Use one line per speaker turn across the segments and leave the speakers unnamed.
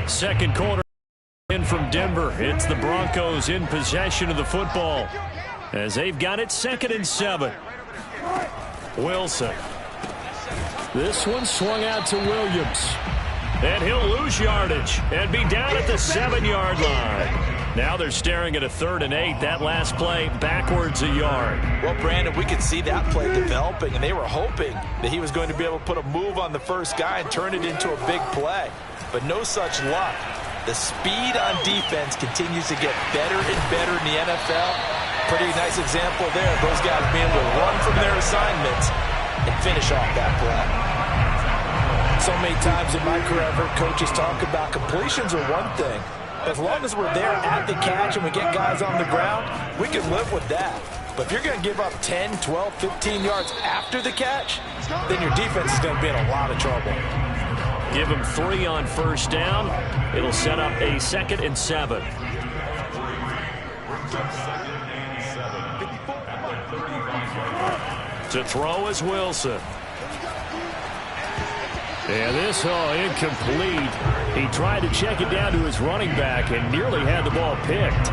Second quarter in from Denver. It's the Broncos in possession of the football as they've got it 2nd and 7. Wilson. This one swung out to Williams. And he'll lose yardage and be down at the 7-yard line. Now they're staring at a 3rd and 8. That last play backwards a yard.
Well, Brandon, we could see that play developing, and they were hoping that he was going to be able to put a move on the first guy and turn it into a big play. But no such luck. The speed on defense continues to get better and better in the NFL. Pretty nice example there. Those guys being able to run from their assignments and finish off that play. So many times in my career, I've heard coaches talk about completions are one thing. As long as we're there at the catch and we get guys on the ground, we can live with that. But if you're going to give up 10, 12, 15 yards after the catch, then your defense is going to be in a lot of trouble.
Give them 3 on first down. It'll set up a 2nd and 7. To throw is Wilson. And this, incomplete. He tried to check it down to his running back and nearly had the ball picked.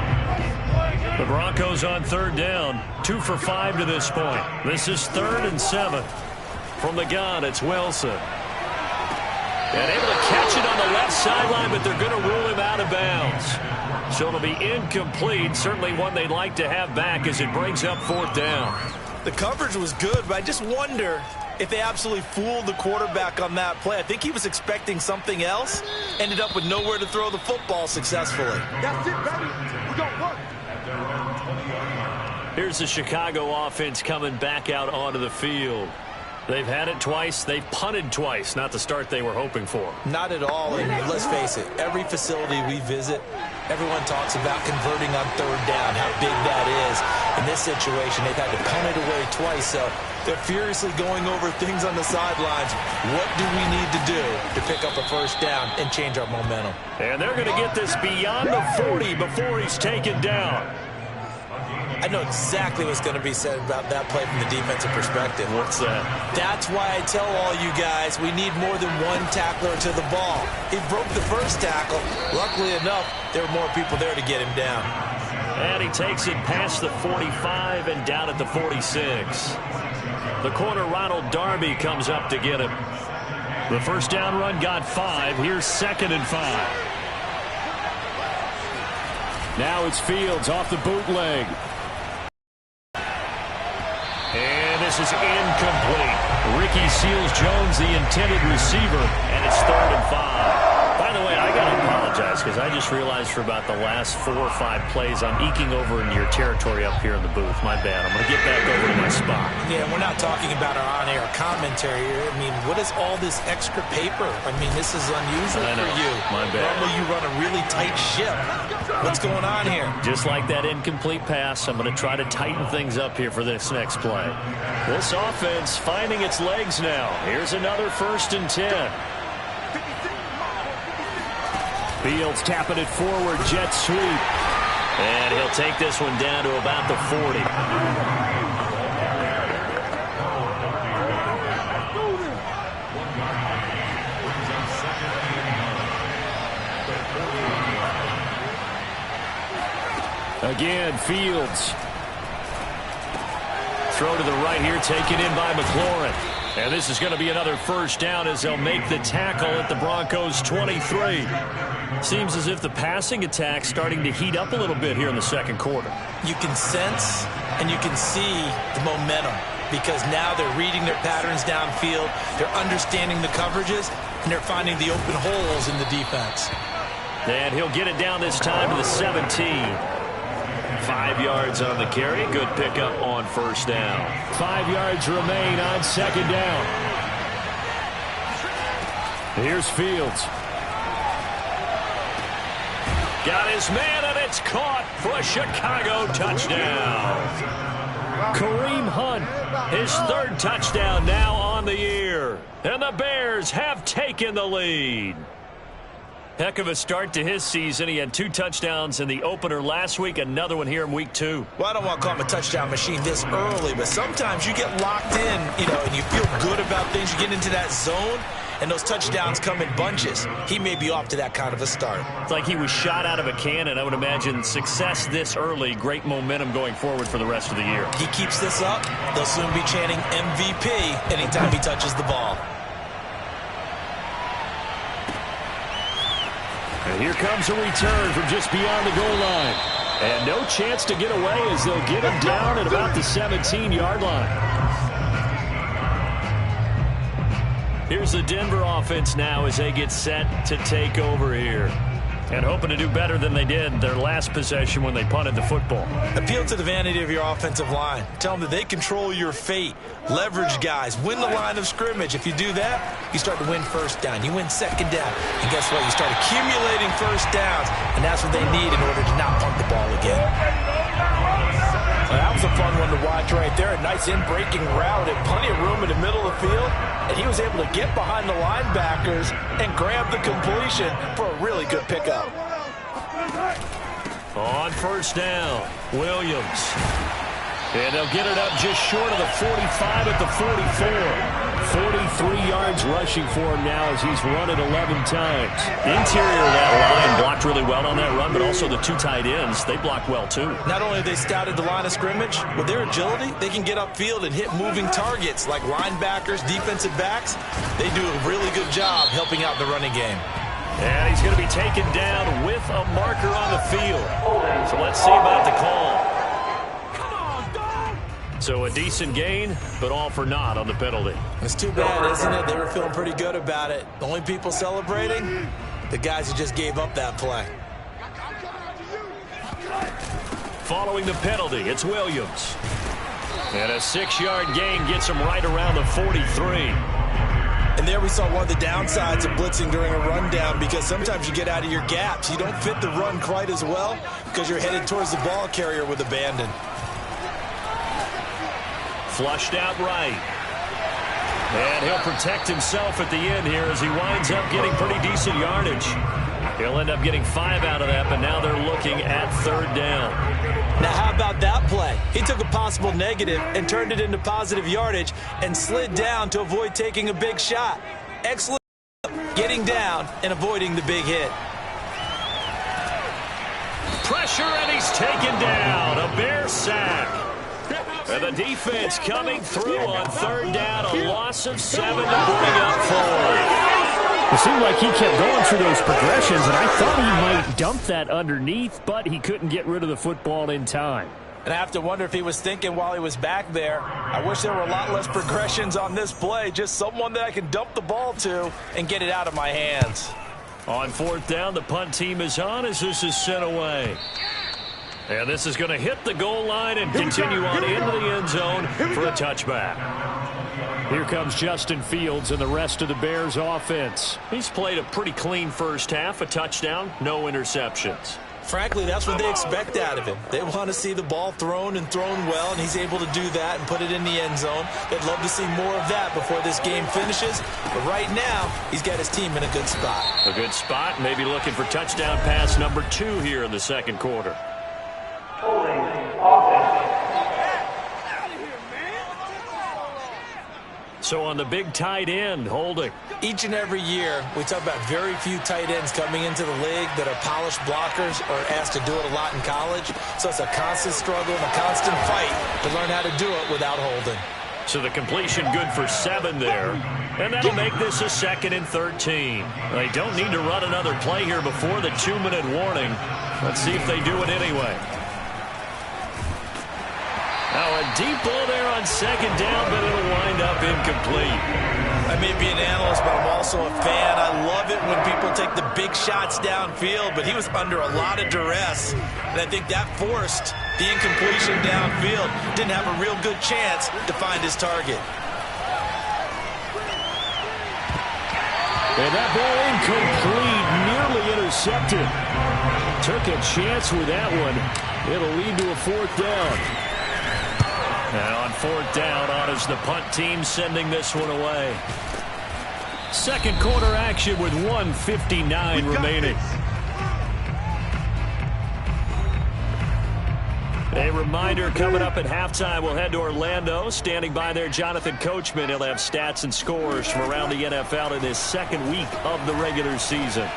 The Broncos on 3rd down. 2 for 5 to this point. This is 3rd and 7. From the gun, it's Wilson. And able to catch it on the left sideline, but they're going to rule him out of bounds. So it'll be incomplete. Certainly one they'd like to have back as it brings up 4th down.
The coverage was good, but I just wonder if they absolutely fooled the quarterback on that play. I think he was expecting something else. Ended up with nowhere to throw the football successfully.
That's it, baby. We got one.
Here's the Chicago offense coming back out onto the field. They've had it twice. They've punted twice. Not the start they were hoping for.
Not at all. And let's face it, every facility we visit, everyone talks about converting on 3rd down, how big that is. In this situation, they've had to punt it away twice, so they're furiously going over things on the sidelines. What do we need to do to pick up a 1st down and change our momentum?
And they're going to get this beyond the 40 before he's taken down.
I know exactly what's going to be said about that play from the defensive perspective.
What's that?
That's why I tell all you guys we need more than one tackler to the ball. He broke the first tackle. Luckily enough, there were more people there to get him down.
And he takes it past the 45 and down at the 46. The corner, Ronald Darby, comes up to get him. The 1st down run got 5. Here's 2nd and 5. Now it's Fields off the bootleg. And this is incomplete. Ricky Seals-Jones, the intended receiver, and it's 3rd and 5. By the way, I got to apologize because I just realized for about the last 4 or 5 plays I'm eking over into your territory up here in the booth. My bad. I'm going to get back over to my spot.
Yeah, we're not talking about our on-air commentary here. I mean, what is all this extra paper? I mean, this is unusual for you.
My bad.
Normally you run a really tight ship. What's going on here?
Just like that incomplete pass, I'm going to try to tighten things up here for this next play. This offense finding its legs now. Here's another 1st and 10. Fields tapping it forward, jet sweep. And he'll take this one down to about the 40. Again, Fields. Throw to the right here, taken in by McLaurin. And this is going to be another 1st down as they'll make the tackle at the Broncos' 23. Seems as if the passing attack's starting to heat up a little bit here in the 2nd quarter.
You can sense and you can see the momentum because now they're reading their patterns downfield, they're understanding the coverages, and they're finding the open holes in the defense.
And he'll get it down this time to the 17. 5 yards on the carry. Good pickup on 1st down. 5 yards remain on 2nd down. Here's Fields. Got his man, and it's caught for a Chicago touchdown. Kareem Hunt, his 3rd touchdown now on the year. And the Bears have taken the lead. Heck of a start to his season. He had 2 touchdowns in the opener last week, another one here in week 2.
Well, I don't want to call him a touchdown machine this early, but sometimes you get locked in, and you feel good about things. You get into that zone, and those touchdowns come in bunches. He may be off to that kind of a start.
It's like he was shot out of a cannon. I would imagine success this early, great momentum going forward for the rest of the year.
He keeps this up, they'll soon be chanting MVP anytime he touches the ball.
And here comes a return from just beyond the goal line. And no chance to get away as they'll get him down at about the 17-yard line. Here's the Denver offense now as they get set to take over here. And hoping to do better than they did their last possession when they punted the football.
Appeal to the vanity of your offensive line. Tell them that they control your fate. Leverage guys. Win the line of scrimmage. If you do that, you start to win first down. You win second down. And guess what? You start accumulating first downs. And that's what they need in order to not punt the ball again. Well, that was a fun one to watch right there. A nice in-breaking route and plenty of room in the middle of the field. And he was able to get behind the linebackers and grab the completion for a really good pickup.
On first down, Williams. And they'll get it up just short of the 45 at the 44. 43 yards rushing for him now as he's run it 11 times. The interior of that line blocked really well on that run, but also the two tight ends, they blocked well too.
Not only have they scouted the line of scrimmage, with their agility, they can get upfield and hit moving targets like linebackers, defensive backs. They do a really good job helping out the running game.
And he's going to be taken down with a marker on the field. So let's see about the call. So a decent gain, but all for naught on the penalty.
It's too bad, isn't it? They were feeling pretty good about it. The only people celebrating, the guys who just gave up that play.
Following the penalty, it's Williams. And a 6-yard gain gets him right around the 43.
And there we saw one of the downsides of blitzing during a rundown, because sometimes you get out of your gaps. You don't fit the run quite as well because you're headed towards the ball carrier with abandon.
Flushed out right. And he'll protect himself at the end here as he winds up getting pretty decent yardage. He'll end up getting 5 out of that, but now they're looking at third down.
Now, how about that play? He took a possible negative and turned it into positive yardage and slid down to avoid taking a big shot. Excellent getting down and avoiding the big hit.
Pressure, and he's taken down. A Bear sack. And the defense coming through on third down. A loss of 7 to bring up forward.
It seemed like he kept going through those progressions, and I thought he might dump that underneath, but he couldn't get rid of the football in time.
And I have to wonder if he was thinking while he was back there, I wish there were a lot less progressions on this play. Just someone that I can dump the ball to and get it out of my hands.
On fourth down, the punt team is on as this is sent away. And this is going to hit the goal line and continue on into the end zone for a touchback. Here comes Justin Fields and the rest of the Bears offense. He's played a pretty clean first half, a touchdown, no interceptions.
Frankly, that's what they expect out of him. They want to see the ball thrown and thrown well, and he's able to do that and put it in the end zone. They'd love to see more of that before this game finishes. But right now, he's got his team in a good spot.
A good spot, maybe looking for touchdown pass number 2 here in the second quarter. So on the big tight end, holding.
Each and every year, we talk about very few tight ends coming into the league that are polished blockers or asked to do it a lot in college. So it's a constant struggle and a constant fight to learn how to do it without holding.
So the completion good for 7 there. And that'll make this a 2nd and 13. They don't need to run another play here before the 2-minute warning. Let's see if they do it anyway. Now a deep ball there on 2nd down, but it'll wind up incomplete.
I may be an analyst, but I'm also a fan. I love it when people take the big shots downfield, but he was under a lot of duress, and I think that forced the incompletion downfield. Didn't have a real good chance to find his target.
And that ball incomplete, nearly intercepted. Took a chance with that one. It'll lead to a 4th down.
And on 4th down, on is the punt team sending this one away. Second quarter action with 1:59 remaining. A reminder coming up at halftime, we'll head to Orlando. Standing by there, Jonathan Coachman. He'll have stats and scores from around the NFL in his second week of the regular season.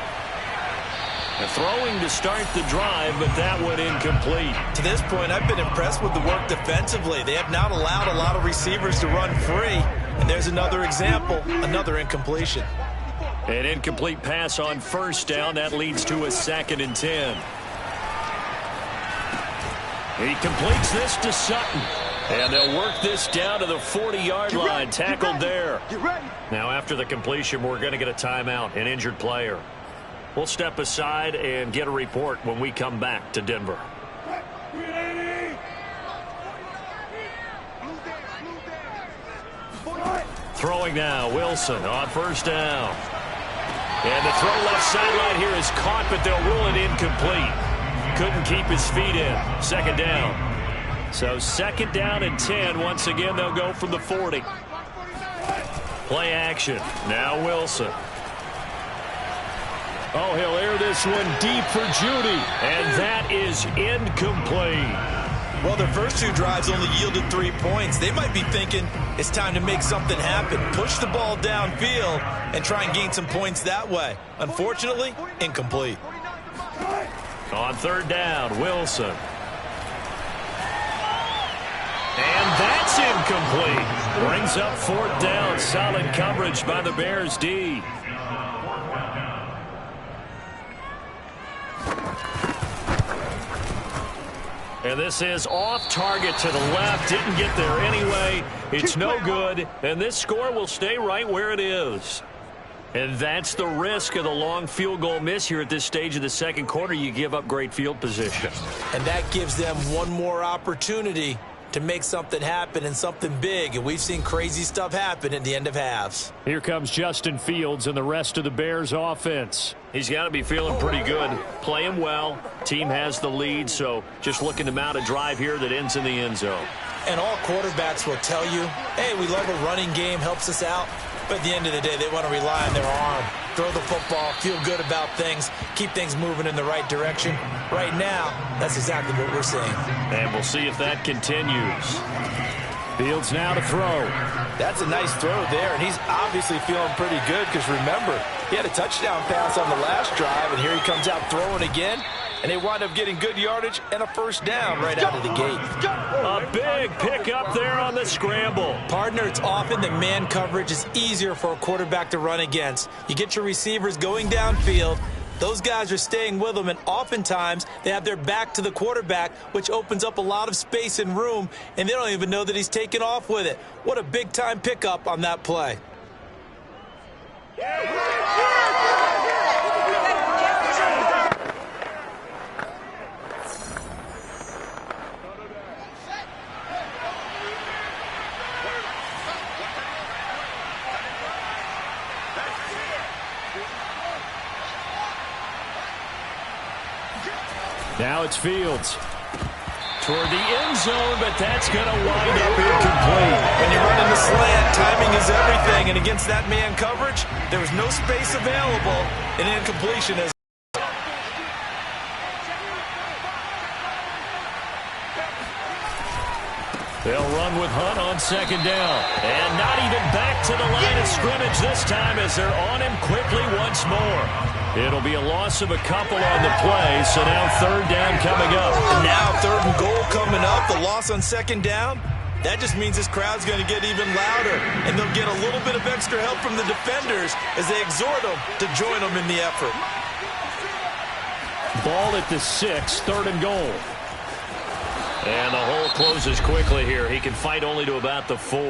Throwing to start the drive, but that one incomplete.
To this point, I've been impressed with the work defensively. They have not allowed a lot of receivers to run free. And there's another example, another incompletion.
An incomplete pass on first down. That leads to a 2nd and 10. He completes this to Sutton. And they'll work this down to the 40-yard line. Tackled there. Now, after the completion, we're going to get a timeout, an injured player. We'll step aside and get a report when we come back to Denver. Throwing now, Wilson on first down. And the throw left sideline here is caught, but they'll rule it incomplete. Couldn't keep his feet in. 2nd down. So 2nd down and 10. Once again, they'll go from the 40. Play action. Now Wilson. Oh, he'll air this one deep for Judy. And that is incomplete.
Well, their first 2 drives only yielded 3 points. They might be thinking it's time to make something happen. Push the ball downfield and try and gain some points that way. Unfortunately, incomplete.
On 3rd down, Wilson. And that's incomplete. Brings up 4th down. Solid coverage by the Bears D. And this is off target to the left. Didn't get there anyway. It's no good. And this score will stay right where it is. And that's the risk of the long field goal miss here at this stage of the second quarter. You give up great field position.
And that gives them one more opportunity to make something happen and something big. And we've seen crazy stuff happen at the end of halves.
Here comes Justin Fields and the rest of the Bears offense. He's got to be feeling pretty good. Playing well. Team has the lead, so just looking to mount a drive here that ends in the end zone.
And all quarterbacks will tell you, hey, we love a running game, helps us out. But at the end of the day, they want to rely on their arm. Throw the football, feel good about things, keep things moving in the right direction. Right now, that's exactly what we're seeing.
And we'll see if that continues. Fields now to throw.
That's a nice throw there, and he's obviously feeling pretty good because, remember, he had a touchdown pass on the last drive, and here he comes out throwing again. And they wind up getting good yardage and a 1st down right out of the gate.
A big pickup there on the scramble.
Partner, it's often that man coverage is easier for a quarterback to run against. You get your receivers going downfield. Those guys are staying with them, and oftentimes they have their back to the quarterback, which opens up a lot of space and room, and they don't even know that he's taken off with it. What a big-time pickup on that play.
Now it's Fields. Toward the end zone, but that's going to wind up incomplete.
When you're running the slant, timing is everything. And against that man coverage, there was no space available. An incompletion is.
They'll run with Hunt on 2nd down. And not even back to the line of scrimmage this time as they're on him quickly once more. It'll be a loss of a couple on the play, so now 3rd down coming up.
And now 3rd and goal coming up, the loss on 2nd down. That just means this crowd's going to get even louder, and they'll get a little bit of extra help from the defenders as they exhort them to join them in the effort.
Ball at the 6, 3rd and goal. And the hole closes quickly here. He can fight only to about the 4.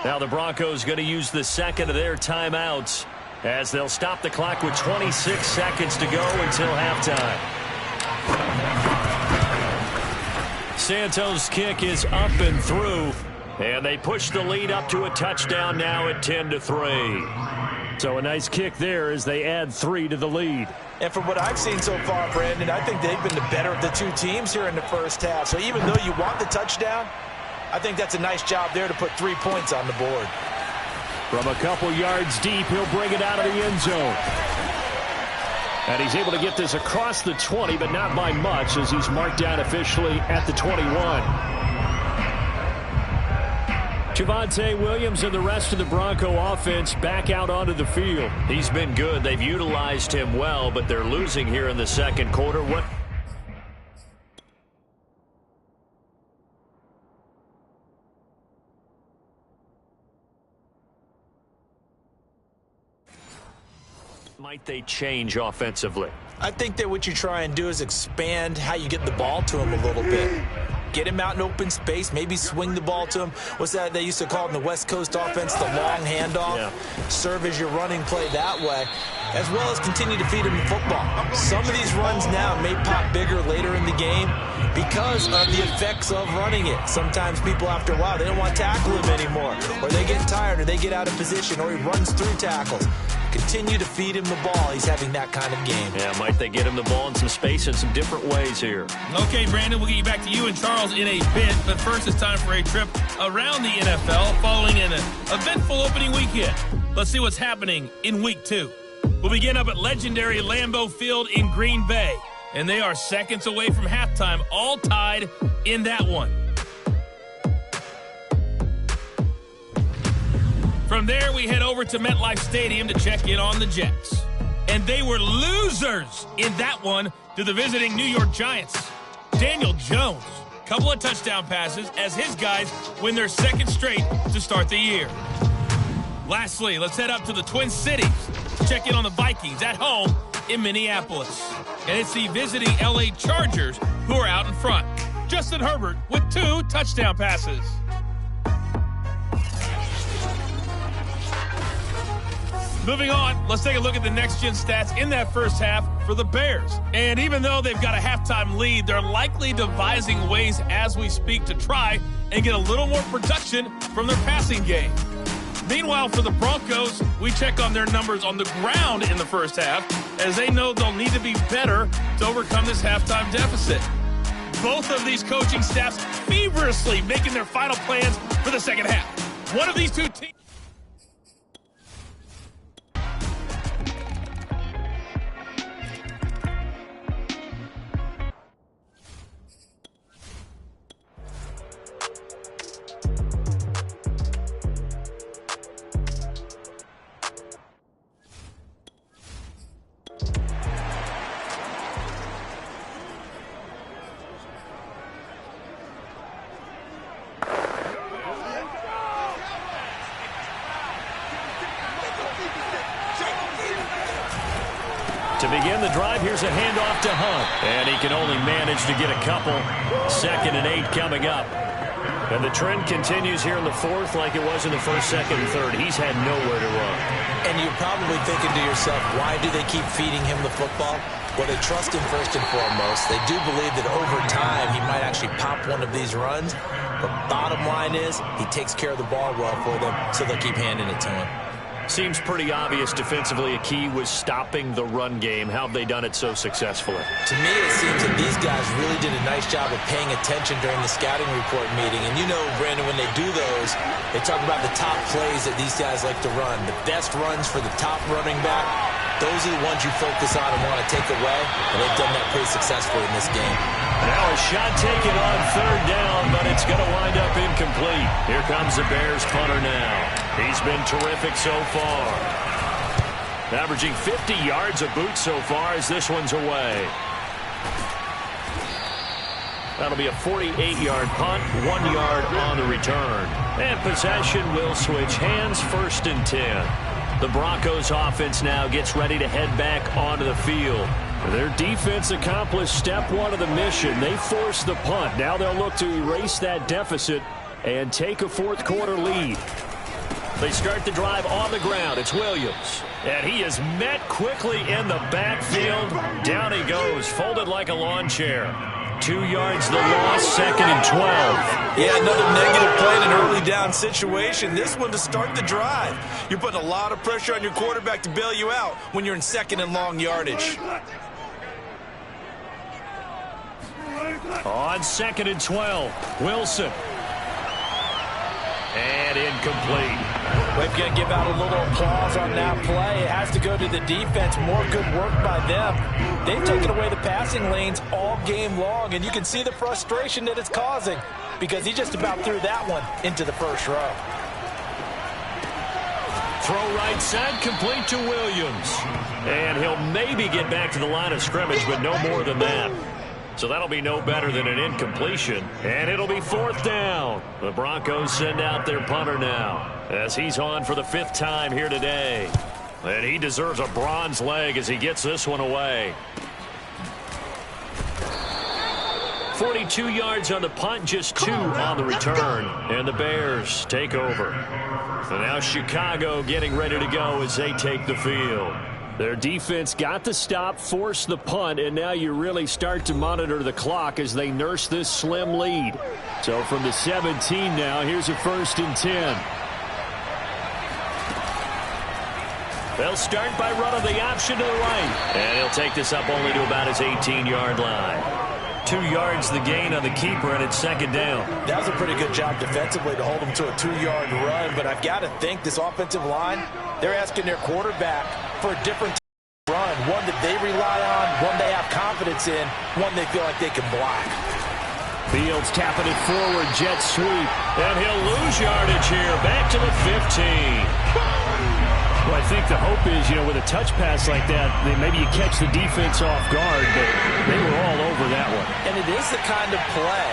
Now the Broncos going to use the 2nd of their timeouts as they'll stop the clock with 26 seconds to go until halftime. Santos' kick is up and through, and they push the lead up to a touchdown now at 10-3. So a nice kick there as they add 3 to the lead.
And from what I've seen so far, Brandon, I think they've been the better of the 2 teams here in the first half. So even though you want the touchdown, I think that's a nice job there to put 3 points on the board.
From a couple yards deep, he'll bring it out of the end zone.
And he's able to get this across the 20, but not by much, as he's marked down officially at the 21. Javonte Williams and the rest of the Bronco offense back out onto the field.
He's been good. They've utilized him well, but they're losing here in the second quarter. What might they change offensively?
I think that what you try and do is expand how you get the ball to him a little bit. Get him out in open space, maybe swing the ball to him. What's that they used to call in the West Coast offense, the long handoff? Yeah. Serve as your running play that way, as well as continue to feed him the football. Some of these runs now may pop bigger later in the game because of the effects of running it. Sometimes people, after a while, they don't want to tackle him anymore, or they get tired, or they get out of position, or he runs through tackles. Continue to feed him the ball. He's having that kind of game.
Yeah, might they get him the ball in some space in some different ways here.
Okay, Brandon, we'll get you back to you and Charles in a bit. But first, it's time for a trip around the NFL following an eventful opening weekend. Let's see what's happening in Week 2. We'll begin up at legendary Lambeau Field in Green Bay. And they are seconds away from halftime, all tied in that one. From there, we head over to MetLife Stadium to check in on the Jets. And they were losers in that one to the visiting New York Giants. Daniel Jones, couple of touchdown passes as his guys win their second straight to start the year. Lastly, let's head up to the Twin Cities to check in on the Vikings at home in Minneapolis. And it's the visiting LA Chargers who are out in front. Justin Herbert with 2 touchdown passes. Moving on, let's take a look at the next-gen stats in that first half for the Bears. And even though they've got a halftime lead, they're likely devising ways as we speak to try and get a little more production from their passing game. Meanwhile, for the Broncos, we check on their numbers on the ground in the first half, as they know they'll need to be better to overcome this halftime deficit. Both of these coaching staffs feverishly making their final plans for the second half. One of these two teams...
To begin the drive, here's a handoff to Hunt. And he can only manage to get a couple. 2nd and 8 coming up. And the trend continues here in the fourth like it was in the first, second, and third. He's had nowhere to run.
And you're probably thinking to yourself, why do they keep feeding him the football? Well, they trust him first and foremost. They do believe that over time he might actually pop one of these runs. But bottom line is he takes care of the ball well for them, so they'll keep handing it to him.
Seems pretty obvious defensively a key was stopping the run game. How have they done it so successfully?
To me, it seems that these guys really did a nice job of paying attention during the scouting report meeting. And you know, Brandon, when they do those, they talk about the top plays that these guys like to run. The best runs for the top running back, those are the ones you focus on and want to take away. And they've done that pretty successfully in this game.
Now a shot taken on 3rd down, but it's going to wind up incomplete. Here comes the Bears punter now. He's been terrific so far. Averaging 50 yards a boot so far as this one's away. That'll be a 48-yard punt, 1 yard on the return. And possession will switch hands, 1st and 10. The Broncos offense now gets ready to head back onto the field. Their defense accomplished step 1 of the mission. They forced the punt. Now they'll look to erase that deficit and take a fourth quarter lead. They start the drive on the ground. It's Williams. And he is met quickly in the backfield. Down he goes, folded like a lawn chair. 2 yards the loss, 2nd and 12.
Yeah, another negative play in an early down situation. This one to start the drive. You're putting a lot of pressure on your quarterback to bail you out when you're in 2nd and long yardage.
On 2nd and 12, Wilson. And incomplete.
We're going to give out a little applause on that play. It has to go to the defense. More good work by them. They've taken away the passing lanes all game long, and you can see the frustration that it's causing because he just about threw that one into the first row.
Throw right side, complete to Williams. And he'll maybe get back to the line of scrimmage, but no more than that. So that'll be no better than an incompletion. And it'll be 4th down. The Broncos send out their punter now as he's on for the 5th time here today. And he deserves a bronze leg as he gets this one away. 42 yards on the punt, just 2 on the return. And the Bears take over. And now Chicago getting ready to go as they take the field. Their defense got the stop, forced the punt, and now you really start to monitor the clock as they nurse this slim lead. So from the 17 now, here's a 1st and 10. They'll start by running the option to the right. And he'll take this up only to about his 18-yard line. 2 yards the gain on the keeper, and it's 2nd down.
That was a pretty good job defensively to hold him to a 2-yard run, but I've got to think this offensive line, they're asking their quarterback for a different run, one that they rely on, one they have confidence in, one they feel like they can block.
Fields tapping it forward, jet sweep, and he'll lose yardage here, back to the 15. Well, I think the hope is, with a touch pass like that, maybe you catch the defense off guard, but they were all over that one.
And it is the kind of play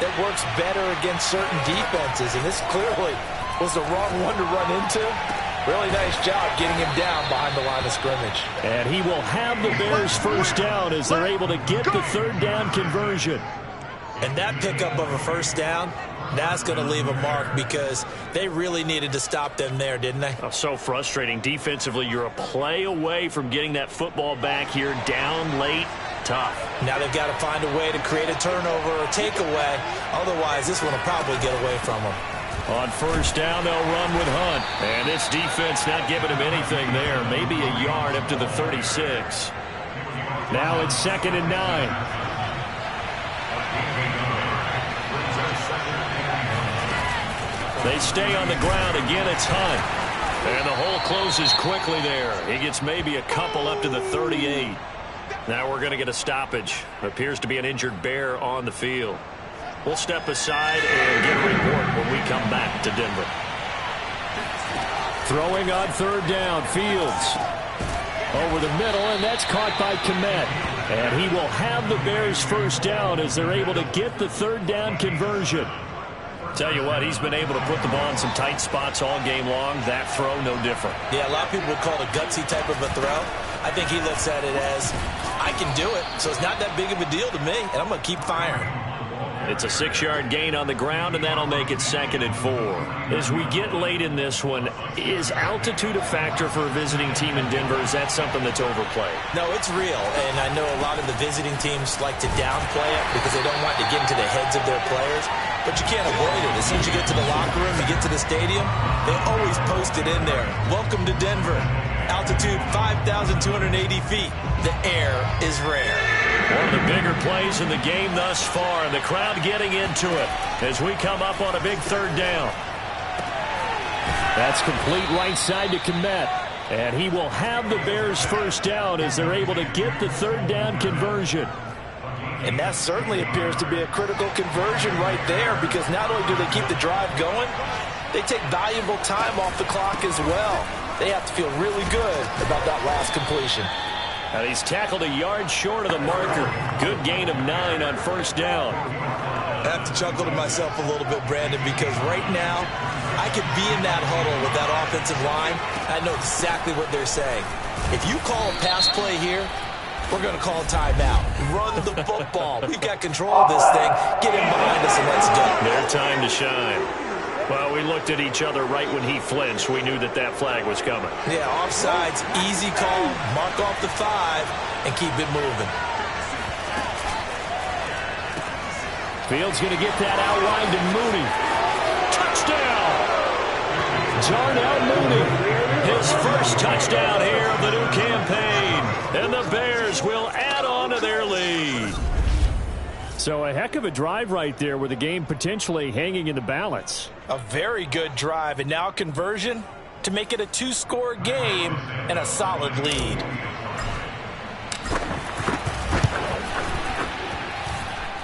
that works better against certain defenses, and this clearly was the wrong one to run into. Really nice job getting him down behind the line of scrimmage.
And he will have the Bears 1st down as they're able to get the 3rd down conversion.
And that pickup of a 1st down, that's going to leave a mark because they really needed to stop them there, didn't they?
Oh, so frustrating. Defensively, you're a play away from getting that football back here, down late, tough.
Now they've got to find a way to create a turnover or takeaway. Otherwise, this one will probably get away from them.
On 1st down, they'll run with Hunt. And this defense not giving him anything there. Maybe a yard up to the 36. Now it's 2nd and 9. They stay on the ground. Again, it's Hunt. And the hole closes quickly there. He gets maybe a couple up to the 38. Now we're going to get a stoppage. Appears to be an injured Bear on the field. We'll step aside and get a report when we come back to Denver. Throwing on 3rd down, Fields. Over the middle, and that's caught by Kmet. And he will have the Bears 1st down as they're able to get the 3rd down conversion. Tell you what, he's been able to put the ball in some tight spots all game long. That throw, no different.
Yeah, a lot of people would call it a gutsy type of a throw. I think he looks at it as, I can do it, so it's not that big of a deal to me, and I'm going to keep firing.
It's a 6-yard gain on the ground, and that'll make it 2nd and 4. As we get late in this one, is altitude a factor for a visiting team in Denver? Is that something that's overplayed?
No, it's real, and I know a lot of the visiting teams like to downplay it because they don't want to get into the heads of their players, but you can't avoid it. As soon as you get to the locker room, you get to the stadium, they always post it in there. Welcome to Denver. Altitude 5,280 feet. The air is rare.
One of the bigger plays in the game thus far, and the crowd getting into it as we come up on a big 3rd down. That's complete right side to Kmet, and he will have the Bears 1st down as they're able to get the 3rd down conversion.
And that certainly appears to be a critical conversion right there because not only do they keep the drive going, they take valuable time off the clock as well. They have to feel really good about that last completion.
And he's tackled a yard short of the marker. Good gain of 9 on 1st down.
I have to chuckle to myself a little bit, Brandon, because right now I could be in that huddle with that offensive line. I know exactly what they're saying. If you call a pass play here, we're going to call a timeout. Run the football. We've got control of this thing. Get in behind us and let's go.
Their time to shine. Well, we looked at each other right when he flinched. We knew that that flag was coming.
Yeah, offsides, easy call, mark off the 5, and keep it moving.
Fields going to get that out wide to Mooney. Touchdown! Darnell Mooney, his first touchdown here of the new campaign. And the Bears will add on to their lead.
So a heck of a drive right there with the game potentially hanging in the balance.
A very good drive, and now conversion to make it a 2-score game and a solid lead.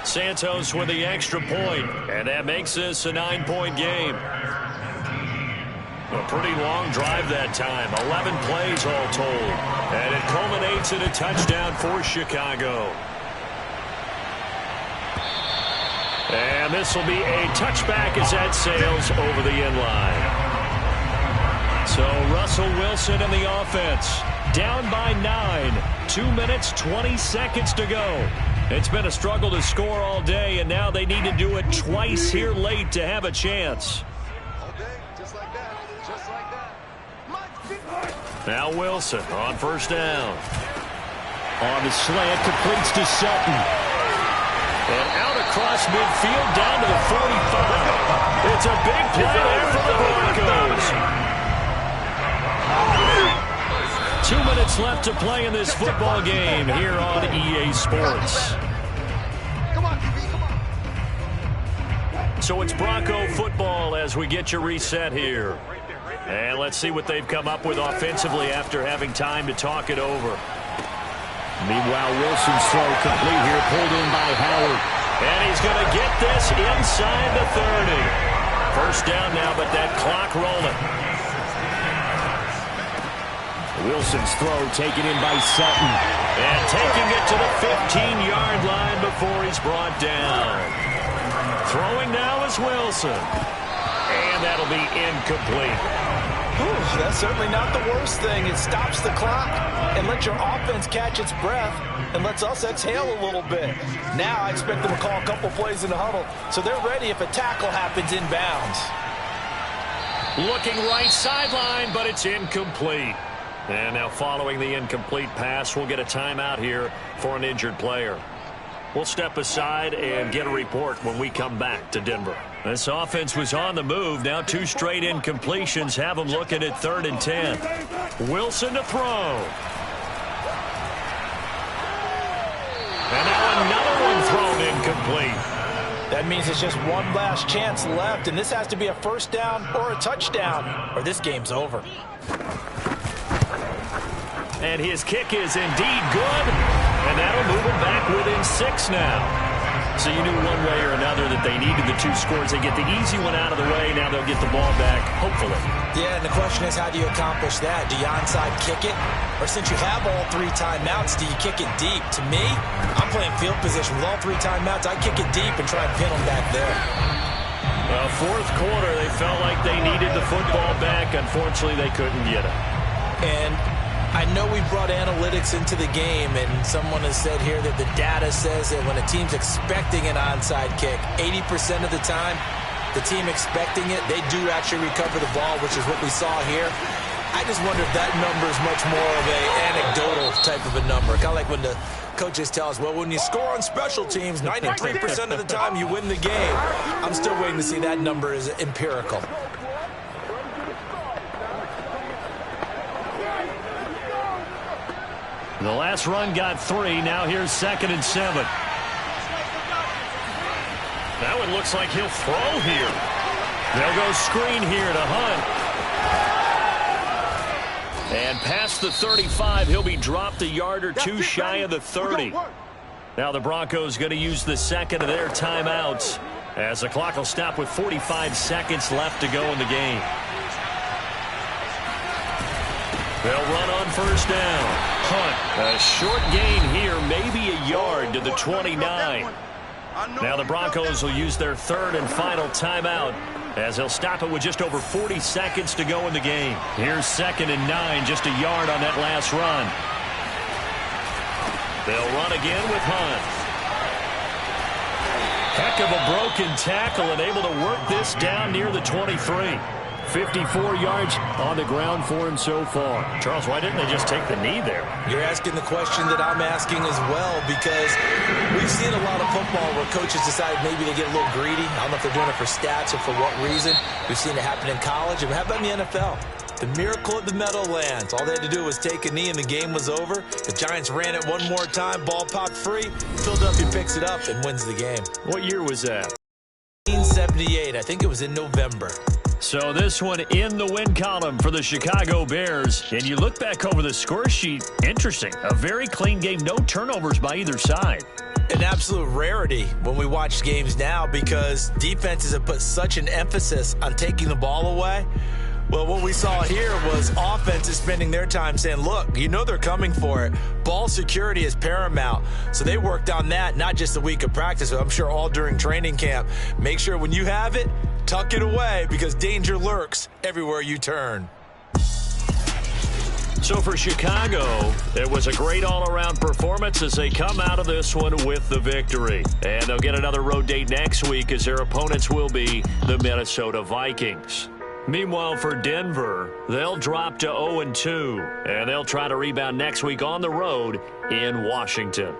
Santos with the extra point, and that makes this a 9-point game. A pretty long drive that time, 11 plays all told, and it culminates in a touchdown for Chicago. And this will be a touchback as that sails over the end line. So Russell Wilson and the offense down by 9. 2 minutes, 20 seconds to go. It's been a struggle to score all day, and now they need to do it twice here late to have a chance. Now Wilson on first down.
On the slant, completes to Sutton.
And out across midfield down to the 45. It's a big play there for the Broncos. 2 minutes left to play in this football game here on EA Sports. So it's Bronco football as we get you reset here. And let's see what they've come up with offensively after having time to talk it over.
Meanwhile, Wilson's throw complete here, pulled in by Howard.
And he's going to get this inside the 30. First down now, but that clock rolling.
Wilson's throw taken in by Sutton.
And taking it to the 15-yard line before he's brought down. Throwing now is Wilson. And that'll be incomplete.
Whew, that's certainly not the worst thing. It stops the clock and lets your offense catch its breath and lets us exhale a little bit. Now I expect them to call a couple plays in the huddle so they're ready if a tackle happens inbounds.
Looking right sideline, but it's incomplete. And now following the incomplete pass, we'll get a timeout here for an injured player. We'll step aside and get a report when we come back to Denver. This offense was on the move. Now 2 straight incompletions have them looking at 3rd and 10. Wilson to throw. And now another one thrown incomplete.
That means it's just one last chance left, and this has to be a first down or a touchdown, or this game's over.
And his kick is indeed good. And that'll move him back within 6 now. So you knew one way or another that they needed the 2 scores. They get the easy one out of the way. Now they'll get the ball back, hopefully.
Yeah, and the question is, how do you accomplish that? Do you onside kick it? Or since you have all 3 timeouts, do you kick it deep? To me, I'm playing field position with all 3 timeouts. I kick it deep and try and pin them back there.
Fourth quarter, they felt like they needed the football back. Unfortunately, they couldn't get it.
And I know we brought analytics into the game, and someone has said here that the data says that when a team's expecting an onside kick, 80% of the time, the team expecting it, they do actually recover the ball, which is what we saw here. I just wonder if that number is much more of an anecdotal type of a number. Kind of like when the coaches tell us, well, when you score on special teams, 93% of the time you win the game. I'm still waiting to see that number is empirical.
The last run got 3. Now here's 2nd and 7. That one looks like he'll throw here. They'll go screen here to Hunt. And past the 35, he'll be dropped a yard or 2 shy of the 30. Now the Broncos going to use the 2nd of their timeouts as the clock will stop with 45 seconds left to go in the game. They'll run on first down. Hunt, a short gain here, maybe a yard to the 29. Now the Broncos will use their 3rd and final timeout as they'll stop it with just over 40 seconds to go in the game. Here's 2nd and 9, just a yard on that last run. They'll run again with Hunt. Heck of a broken tackle and able to work this down near the 23.
54 yards on the ground for him so far.
Charles, why didn't they just take the knee there?
You're asking the question that I'm asking as well, because we've seen a lot of football where coaches decide maybe they get a little greedy. I don't know if they're doing it for stats or for what reason. We've seen it happen in college. And how about in the NFL? The miracle at the Meadowlands. All they had to do was take a knee and the game was over. The Giants ran it one more time. Ball popped free. Philadelphia picks it up and wins the game.
What year was that?
1978. I think it was in November.
So this one in the win column for the Chicago Bears. And you look back over the score sheet, interesting. A very clean game, no turnovers by either side.
An absolute rarity when we watch games now because defenses have put such an emphasis on taking the ball away. Well, what we saw here was offenses spending their time saying, look, you know they're coming for it. Ball security is paramount. So they worked on that, not just a week of practice, but I'm sure all during training camp. Make sure when you have it, tuck it away because danger lurks everywhere you turn.
So for Chicago, it was a great all-around performance as they come out of this one with the victory. And they'll get another road date next week as their opponents will be the Minnesota Vikings. Meanwhile, for Denver, they'll drop to 0-2, and they'll try to rebound next week on the road in Washington.